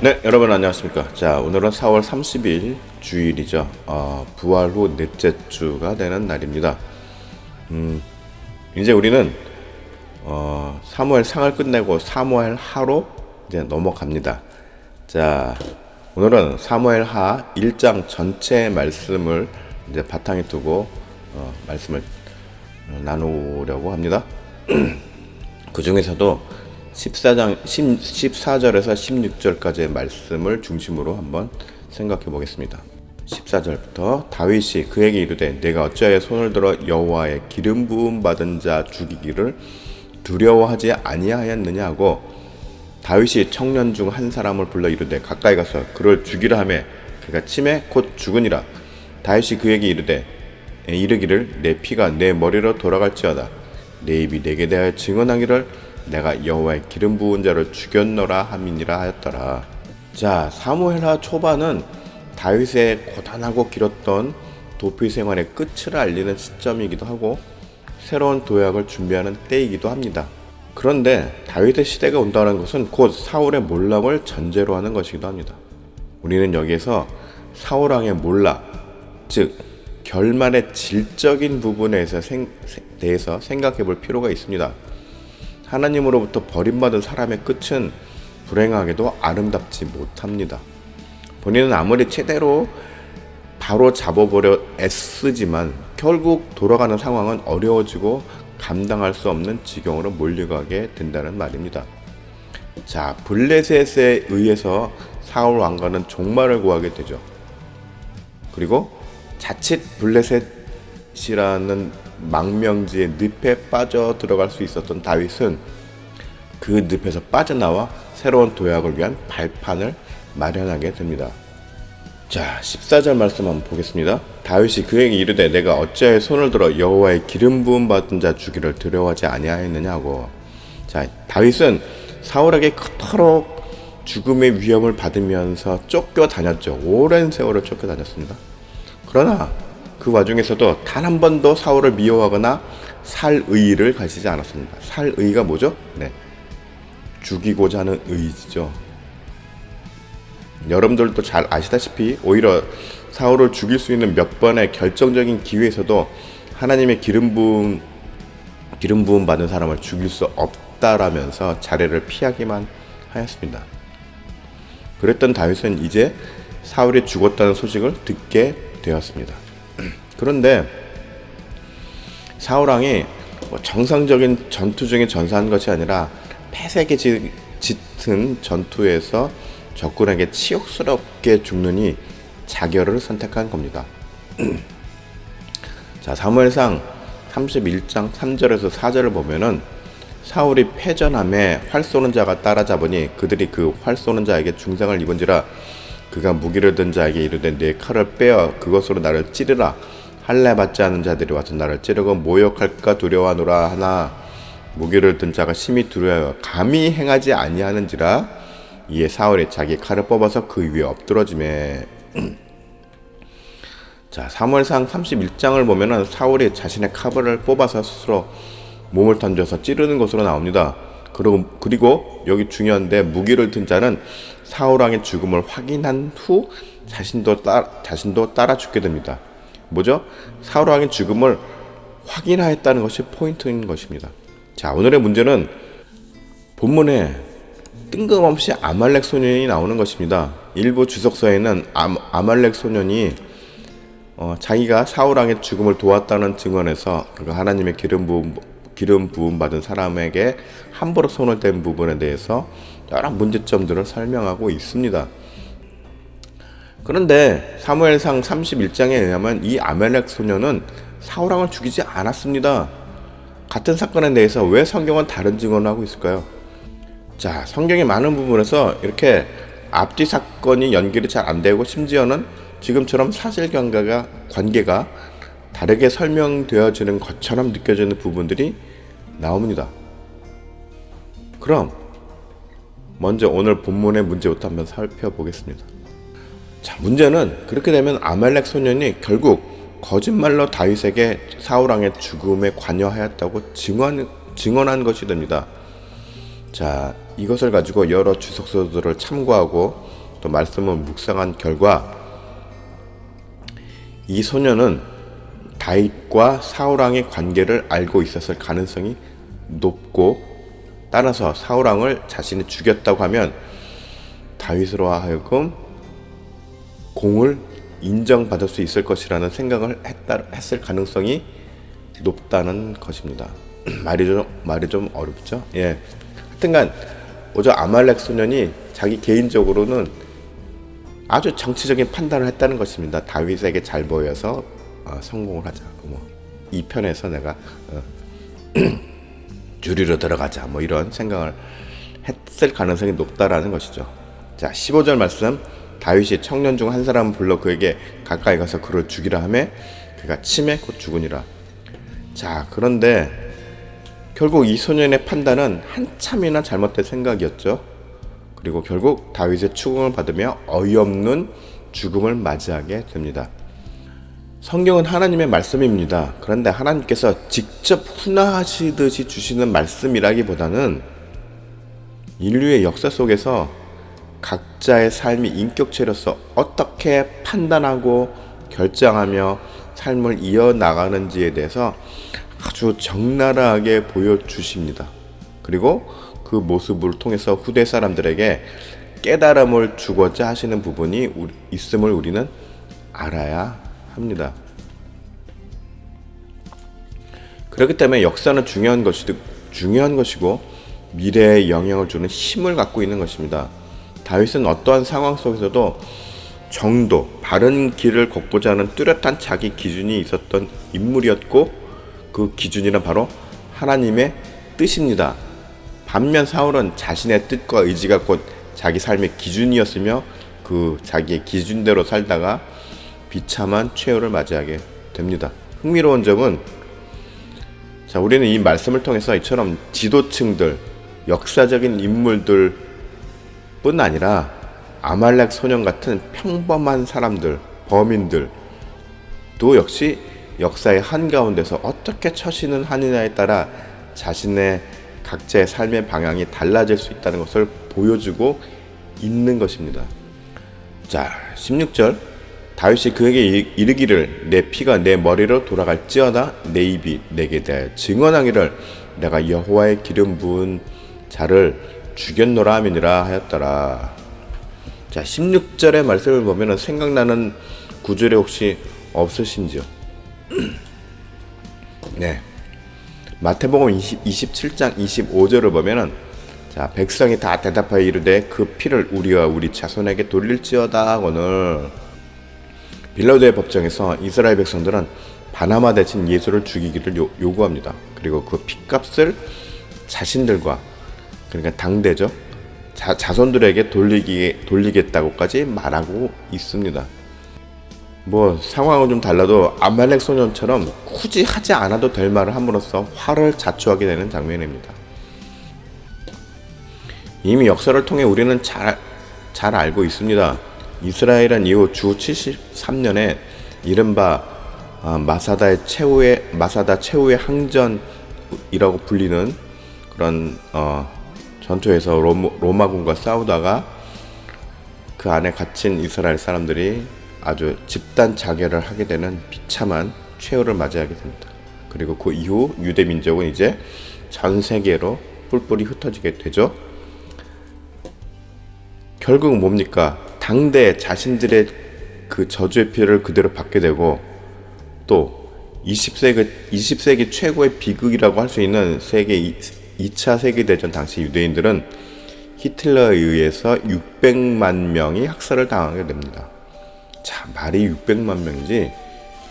네, 여러분 안녕하십니까. 자, 오늘은 4월 30일 주일이죠. 부활 후 넷째 주가 되는 날입니다. 이제 우리는 사무엘 상을 끝내고 사무엘 하로 이제 넘어갑니다. 자, 오늘은 사무엘 하 1장 전체 말씀을 이제 바탕에 두고 말씀을 나누려고 합니다. 그 중에서도 14절에서 16절까지의 말씀을 중심으로 한번 생각해 보겠습니다. 14절부터 다윗이 그에게 이르되 내가 어찌하여 손을 들어 여호와의 기름 부음 받은 자 죽이기를 두려워하지 아니하였느냐 하고 다윗이 청년 중 한 사람을 불러 이르되 가까이 가서 그를 죽이라 하매 그가 치매 곧 죽으니라. 다윗이 그에게 이르기를 내 피가 내 머리로 돌아갈지어다. 내 입이 내게 대하여 증언하기를 내가 여호와의 기름 부은 자를 죽였노라 함이니라 하였더라. 자, 사무엘하 초반은 다윗의 고단하고 길었던 도피 생활의 끝을 알리는 시점이기도 하고 새로운 도약을 준비하는 때이기도 합니다. 그런데 다윗의 시대가 온다는 것은 곧 사울의 몰락을 전제로 하는 것이기도 합니다. 우리는 여기에서 사울왕의 몰락, 즉 결말의 질적인 부분에 대해서 생각해 볼 필요가 있습니다. 하나님으로부터 버림받은 사람의 끝은 불행하게도 아름답지 못합니다. 본인은 아무리 제대로 바로 잡아보려 애쓰지만 결국 돌아가는 상황은 어려워지고 감당할 수 없는 지경으로 몰려가게 된다는 말입니다. 자, 블레셋에 의해서 사울 왕가는 종말을 구하게 되죠. 그리고 자칫 블레셋이라는 망명지의 늪에 빠져 들어갈 수 있었던 다윗은 그 늪에서 빠져나와 새로운 도약을 위한 발판을 마련하게 됩니다. 자, 14절 말씀 한번 보겠습니다. 다윗이 그에게 이르되 내가 어찌하여 손을 들어 여호와의 기름 부음 받은 자 죽이를 두려워하지 아니하였느냐고. 자, 다윗은 사울에게 그토록 죽음의 위험을 받으면서 쫓겨다녔죠. 오랜 세월을 쫓겨다녔습니다. 그러나 그 와중에서도 단 한 번도 사울을 미워하거나 살 의의를 가지지 않았습니다. 살 의의가 뭐죠? 네, 죽이고자 하는 의지죠. 여러분들도 잘 아시다시피 오히려 사울을 죽일 수 있는 몇 번의 결정적인 기회에서도 하나님의 기름 부음 받은 사람을 죽일 수 없다라면서 자리를 피하기만 하였습니다. 그랬던 다윗은 이제 사울이 죽었다는 소식을 듣게 되었습니다. 그런데 사울왕이 정상적인 전투 중에 전사한 것이 아니라 폐색에 짙은 전투에서 적군에게 치욕스럽게 죽느니 자결을 선택한 겁니다. 자, 사무엘상 31장 3절에서 4절을 보면은 사울이 패전함에 활 쏘는 자가 따라잡으니 그들이 그 활 쏘는 자에게 중상을 입은지라 그가 무기를 든 자에게 이르되 내 칼을 빼어 그것으로 나를 찌르라. 할례 받지 않은 자들이 와서 나를 찌르고 모욕할까 두려워하노라 하나 무기를 든 자가 심히 두려워 감히 행하지 아니하는지라. 이에 사울이 자기 칼을 뽑아서 그 위에 엎드러지매. 자, 사무엘상 31장을 보면은 사울이 자신의 칼을 뽑아서 스스로 몸을 던져서 찌르는 것으로 나옵니다. 그리고 여기 중요한데 무기를 든 자는 사울왕의 죽음을 확인한 후 자신도 따라 죽게 됩니다. 뭐죠? 사울왕의 죽음을 확인하였다는 것이 포인트인 것입니다. 자, 오늘의 문제는 본문에 뜬금없이 아말렉 소년이 나오는 것입니다. 일부 주석서에는 아말렉 소년이 자기가 사울왕의 죽음을 도왔다는 증언에서 그가 하나님의 기름 부음 받은 사람에게 함부로 손을 댄 부분에 대해서 여러 문제점들을 설명하고 있습니다. 그런데 사무엘상 31장에 의하면 이 아말렉 소년은 사울왕을 죽이지 않았습니다. 같은 사건에 대해서 왜 성경은 다른 증언을 하고 있을까요? 자, 성경의 많은 부분에서 이렇게 앞뒤 사건이 연결이 잘 안 되고 심지어는 지금처럼 관계가 다르게 설명되어지는 것처럼 느껴지는 부분들이 나옵니다. 그럼 먼저 오늘 본문의 문제부터 한번 살펴보겠습니다. 자, 문제는 그렇게 되면 아말렉 소년이 결국 거짓말로 다윗에게 사울왕의 죽음에 관여하였다고 증언한 것이 됩니다. 자, 이것을 가지고 여러 주석서들을 참고하고 또 말씀을 묵상한 결과 이 소년은 다윗과 사울왕의 관계를 알고 있었을 가능성이 높고, 따라서 사울왕을 자신이 죽였다고 하면 다윗으로 하여금 공을 인정받을 수 있을 것이라는 생각을 했을 가능성이 높다는 것입니다. 말이 좀 어렵죠? 예. 하여튼간 오저 아말렉 소년이 자기 개인적으로는 아주 정치적인 판단을 했다는 것입니다. 다윗에게 잘 보여서 성공을 하자. 이 편에서 내가 주리로 들어가자. 이런 생각을 했을 가능성이 높다라는 것이죠. 자, 15절 말씀. 다윗이 청년 중 한 사람을 불러 그에게 가까이 가서 그를 죽이라 하매 그가 침에 곧 죽으니라. 자, 그런데 결국 이 소년의 판단은 한참이나 잘못된 생각이었죠. 그리고 결국 다윗의 추궁을 받으며 어이없는 죽음을 맞이하게 됩니다. 성경은 하나님의 말씀입니다. 그런데 하나님께서 직접 훈화하시듯이 주시는 말씀이라기보다는 인류의 역사 속에서 각자의 삶이 인격체로서 어떻게 판단하고 결정하며 삶을 이어나가는지에 대해서 아주 적나라하게 보여주십니다. 그리고 그 모습을 통해서 후대 사람들에게 깨달음을 주고자 하시는 부분이 있음을 우리는 알아야 합니다. 그렇기 때문에 역사는 중요한 것이고 미래에 영향을 주는 힘을 갖고 있는 것입니다. 다윗은 어떠한 상황 속에서도 정도, 바른 길을 걷고자 하는 뚜렷한 자기 기준이 있었던 인물이었고, 그 기준이란 바로 하나님의 뜻입니다. 반면 사울은 자신의 뜻과 의지가 곧 자기 삶의 기준이었으며 그 자기의 기준대로 살다가 비참한 최후를 맞이하게 됩니다. 흥미로운 점은, 자, 우리는 이 말씀을 통해서 이처럼 지도층들, 역사적인 인물들 뿐 아니라 아말렉 소년 같은 평범한 사람들, 범인들도 역시 역사의 한가운데서 어떻게 처신을 하느냐에 따라 자신의 각자의 삶의 방향이 달라질 수 있다는 것을 보여주고 있는 것입니다. 자, 16절. 다윗이 그에게 이르기를 내 피가 내 머리로 돌아갈지어다 내 입이 내게 대하여 증언하기를 내가 여호와의 기름 부은 자를 죽였노라 하미니라 하였더라. 자, 16절의 말씀을 보면 생각나는 구절이 혹시 없으신지요? 네, 마태복음 27장 25절을 보면은, 자, 백성이 다 대답하여 이르되 그 피를 우리와 우리 자손에게 돌릴지어다 하거늘. 빌라도의 법정에서 이스라엘 백성들은 바나마 대신 예수를 죽이기를 요구합니다. 그리고 그 핏값을 자신들과, 그러니까 당대죠, 자손들에게 돌리겠다고까지 말하고 있습니다. 상황은 좀 달라도 아말렉 소년처럼 굳이 하지 않아도 될 말을 함으로써 화를 자초하게 되는 장면입니다. 이미 역사를 통해 우리는 잘 알고 있습니다. 이스라엘은 이후 주 73년에 이른바 마사다 최후의 항전이라고 불리는 그런 전투에서 로마군과 싸우다가 그 안에 갇힌 이스라엘 사람들이 아주 집단 자결을 하게 되는 비참한 최후를 맞이하게 됩니다. 그리고 그 이후 유대 민족은 이제 전 세계로 뿔뿔이 흩어지게 되죠. 결국 뭡니까? 당대 자신들의 그 저주의 피해를 그대로 받게 되고, 또 20세기 최고의 비극이라고 할 수 있는 세계 2차 세계대전 당시 유대인들은 히틀러에 의해서 600만 명이 학살을 당하게 됩니다. 자, 말이 600만 명이지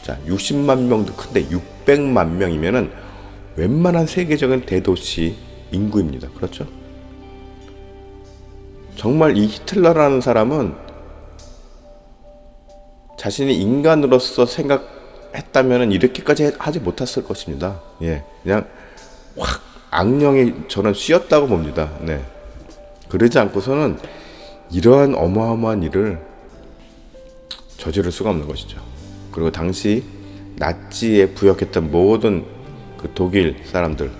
자, 60만 명도 큰데 600만 명이면은 웬만한 세계적인 대도시 인구입니다. 그렇죠? 정말 이 히틀러라는 사람은 자신이 인간으로서 생각했다면 이렇게까지 하지 못했을 것입니다. 예, 그냥 확 악령이 저는 씌었다고 봅니다. 네. 그러지 않고서는 이러한 어마어마한 일을 저지를 수가 없는 것이죠. 그리고 당시 나치에 부역했던 모든 그 독일 사람들,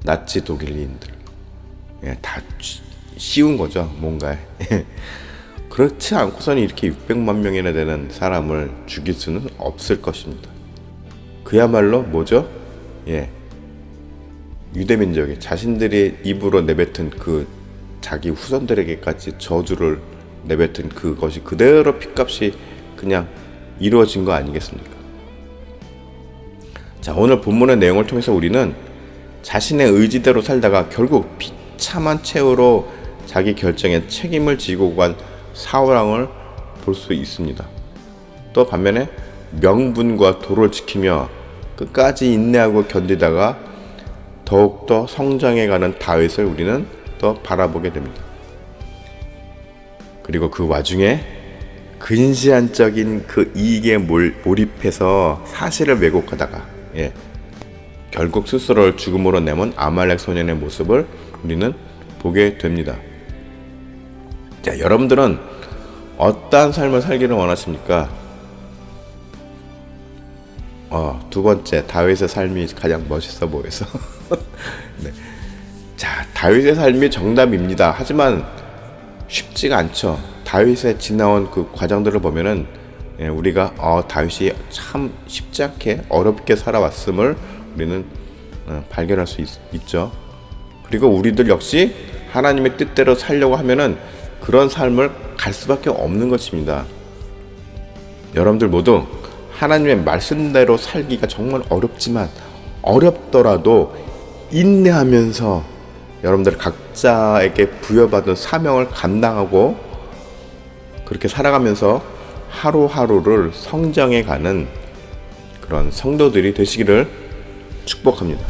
나치 독일인들, 예, 다 씌운 거죠, 뭔가에. 그렇지 않고서는 이렇게 600만 명이나 되는 사람을 죽일 수는 없을 것입니다. 그야말로 뭐죠? 예, 유대민족이 자신들이 입으로 내뱉은 그 자기 후손들에게까지 저주를 내뱉은 그것이 그대로 핏값이 그냥 이루어진 거 아니겠습니까? 자, 오늘 본문의 내용을 통해서 우리는 자신의 의지대로 살다가 결국 비참한 최후로 자기 결정에 책임을 지고 간 사울왕을 볼 수 있습니다. 또 반면에 명분과 도를 지키며 끝까지 인내하고 견디다가 더욱더 성장해가는 다윗을 우리는 또 바라보게 됩니다. 그리고 그 와중에 근시안적인 그 이익에 몰입해서 사실을 왜곡하다가 결국 스스로를 죽음으로 내몬 아말렉 소년의 모습을 우리는 보게 됩니다. 자, 여러분들은 어떠한 삶을 살기를 원하십니까? 두 번째, 다윗의 삶이 가장 멋있어 보여서 네. 자, 다윗의 삶이 정답입니다. 하지만 쉽지가 않죠. 다윗의 지나온 그 과정들을 보면은 우리가 다윗이 참 쉽지 않게 어렵게 살아왔음을 우리는 발견할 수 있죠. 그리고 우리들 역시 하나님의 뜻대로 살려고 하면은 그런 삶을 갈 수밖에 없는 것입니다. 여러분들 모두 하나님의 말씀대로 살기가 정말 어렵지만 어렵더라도 인내하면서 여러분들 각자에게 부여받은 사명을 감당하고 그렇게 살아가면서 하루하루를 성장해가는 그런 성도들이 되시기를 축복합니다.